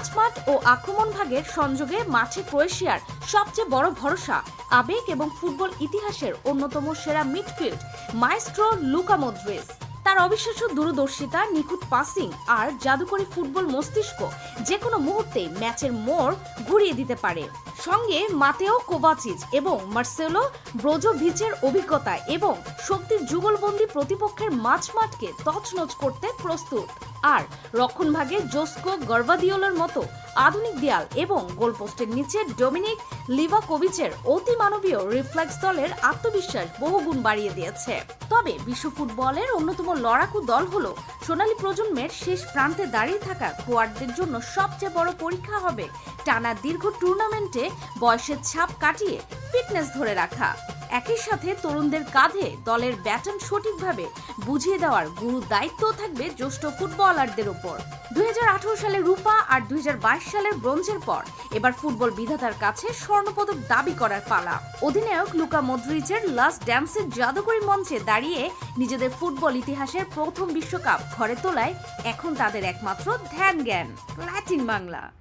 মাঝমাঠ ও আক্রমণ ভাগের সংযোগে মাঠে ক্রোয়েশিয়ার সবচেয়ে বড় ভরসা, আবেগ এবং ফুটবল ইতিহাসের অন্যতম সেরা মিডফিল্ড মাইস্ট্রো লুকা মদ্রিচ। তার অবিশ্বাস্য দূরদর্শিতা, নিখুঁত পাসিং আর জাদুকরী ফুটবল মস্তিষ্ক যে কোনো মুহূর্তেই ম্যাচের মোড় ঘুরিয়ে দিতে পারে। সঙ্গে মাতেও কোভাচিচ এবং মার্সেলো ব্রোজোভিচের অভিজ্ঞতা এবং শক্তির যুগলবন্দি প্রতিপক্ষের মাঝমাঠকে তছনছ করতে প্রস্তুত। আর রক্ষণভাগে জোস্কো গর্ভাদিওলার মতো আধুনিক দেয়াল এবং গোলপোস্টের নিচে ডোমিনিক লিভাকোভিচের অতিমানবীয় রিফ্লেক্স দলের আত্মবিশ্বাস বহুগুণ বাড়িয়ে দিয়েছে। তবে বিশ্ব ফুটবলের অন্যতম লড়াকু দল হলো সোনালী প্রজন্মের শেষ প্রান্তে দাঁড়িয়ে থাকা ক্রোয়াটদের জন্য সবচেয়ে বড় পরীক্ষা হবে টানা দীর্ঘ টুর্নামেন্টে বয়সের ছাপ কাটিয়ে ফিটনেস ধরে রাখা। একই সাথে তরুণদের কাঁধে দলের ব্যাটন সঠিকভাবে বুঝিয়ে দেওয়ার গুরু দায়িত্ব থাকবে জ্যেষ্ঠ ফুটবলারদের উপর। 2018 সালে রূপা আর 2022 সালের ব্রোঞ্জের পর এবার ফুটবল বিধাতার কাছে স্বর্ণপদক দাবি করার পালা। অধিনায়ক লুকা মদ্রিচের লাস্ট ড্যান্সের জাদুকরী মঞ্চে দাঁড়িয়ে নিজেদের ফুটবল ইতিহাসের প্রথম বিশ্বকাপ ঘরে তোলায় এখন তাদের একমাত্র ধ্যান জ্ঞান। ল্যাটিন বাংলা।